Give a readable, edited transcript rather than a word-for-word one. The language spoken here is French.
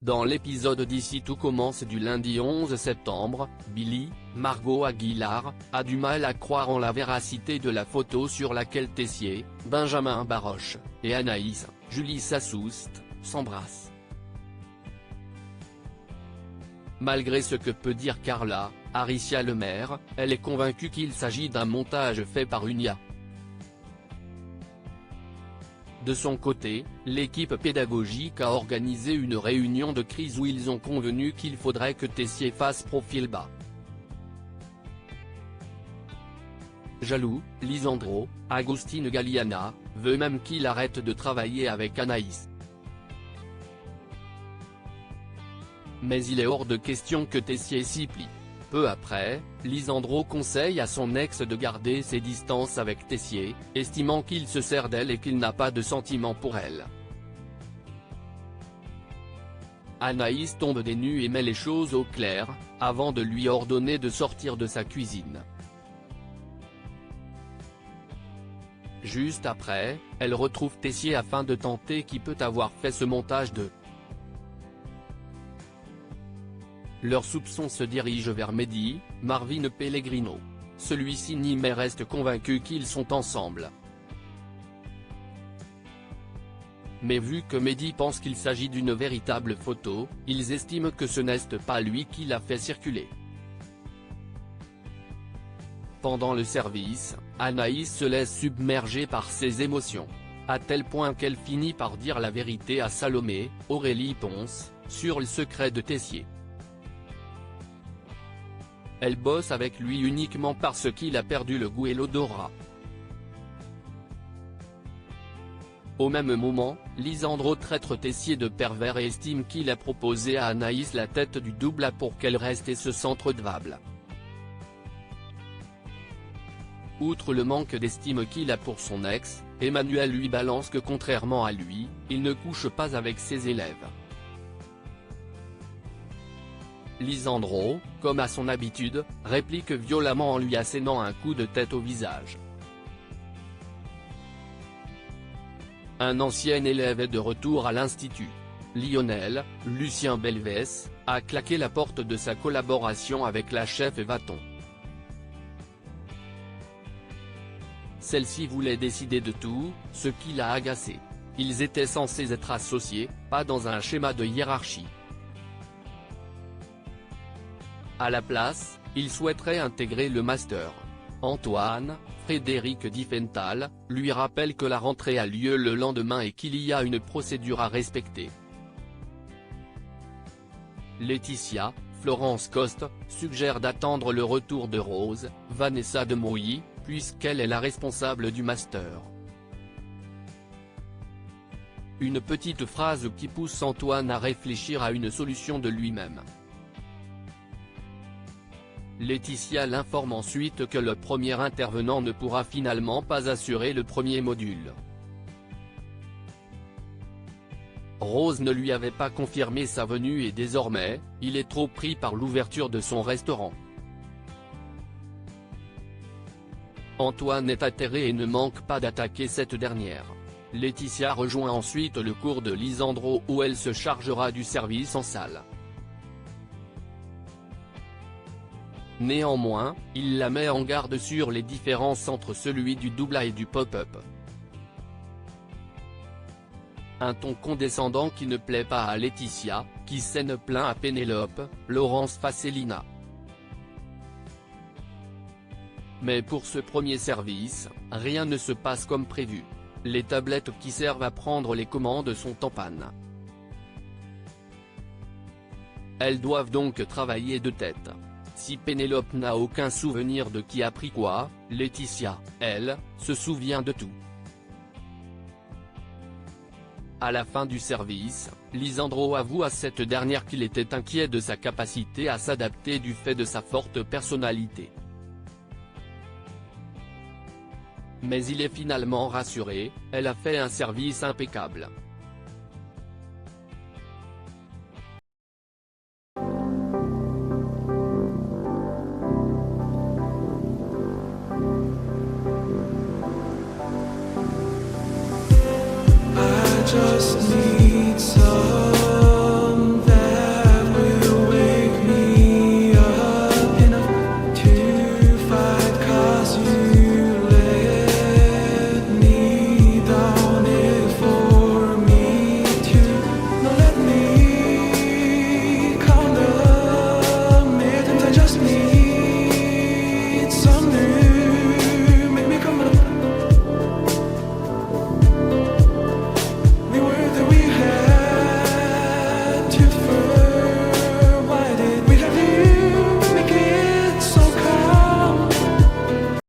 Dans l'épisode d'Ici tout commence du lundi 11 septembre, Billy, Margot Aguilar, a du mal à croire en la véracité de la photo sur laquelle Tessier, Benjamin Baroche, et Anaïs, Julie Sassoust, s'embrassent. Malgré ce que peut dire Carla, Aricia Lemaire, elle est convaincue qu'il s'agit d'un montage fait par une IA. De son côté, l'équipe pédagogique a organisé une réunion de crise où ils ont convenu qu'il faudrait que Tessier fasse profil bas. Jaloux, Lisandro, Agustin Galliana, veut même qu'il arrête de travailler avec Anaïs. Mais il est hors de question que Tessier s'y plie. Peu après, Lisandro conseille à son ex de garder ses distances avec Tessier, estimant qu'il se sert d'elle et qu'il n'a pas de sentiments pour elle. Anaïs tombe des nues et met les choses au clair, avant de lui ordonner de sortir de sa cuisine. Juste après, elle retrouve Tessier afin de tenter qui peut avoir fait ce montage de. Leurs soupçons se dirigent vers Mehdi, Marvin Pellegrino. Celui-ci nie mais reste convaincu qu'ils sont ensemble. Mais vu que Mehdi pense qu'il s'agit d'une véritable photo, ils estiment que ce n'est pas lui qui l'a fait circuler. Pendant le service, Anaïs se laisse submerger par ses émotions. À tel point qu'elle finit par dire la vérité à Salomé, Aurélie Ponce, sur le secret de Tessier. Elle bosse avec lui uniquement parce qu'il a perdu le goût et l'odorat. Au même moment, Lisandro traite Tessier de pervers et estime qu'il a proposé à Anaïs la tête du double pour qu'elle reste et se sente redevable. Outre le manque d'estime qu'il a pour son ex, Emmanuel lui balance que contrairement à lui, il ne couche pas avec ses élèves. Lisandro, comme à son habitude, réplique violemment en lui assénant un coup de tête au visage. Un ancien élève est de retour à l'institut. Lionel, Lucien Belvès, a claqué la porte de sa collaboration avec la chef Vaton. Celle-ci voulait décider de tout, ce qui l'a agacé. Ils étaient censés être associés, pas dans un schéma de hiérarchie. À la place, il souhaiterait intégrer le master. Antoine, Frédéric Diffenthal, lui rappelle que la rentrée a lieu le lendemain et qu'il y a une procédure à respecter. Laetitia, Florence Coste, suggère d'attendre le retour de Rose, Vanessa de Mouilly, puisqu'elle est la responsable du master. Une petite phrase qui pousse Antoine à réfléchir à une solution de lui-même. Laetitia l'informe ensuite que le premier intervenant ne pourra finalement pas assurer le premier module. Rose ne lui avait pas confirmé sa venue et désormais, il est trop pris par l'ouverture de son restaurant. Antoine est atterré et ne manque pas d'attaquer cette dernière. Laetitia rejoint ensuite le cours de Lisandro où elle se chargera du service en salle. Néanmoins, il la met en garde sur les différences entre celui du doubla et du pop-up. Un ton condescendant qui ne plaît pas à Laetitia, qui s'en plaint à Pénélope, Laurence Fassellina. Mais pour ce premier service, rien ne se passe comme prévu. Les tablettes qui servent à prendre les commandes sont en panne. Elles doivent donc travailler de tête. Si Pénélope n'a aucun souvenir de qui a pris quoi, Laetitia, elle, se souvient de tout. À la fin du service, Lisandro avoue à cette dernière qu'il était inquiet de sa capacité à s'adapter du fait de sa forte personnalité. Mais il est finalement rassuré, elle a fait un service impeccable.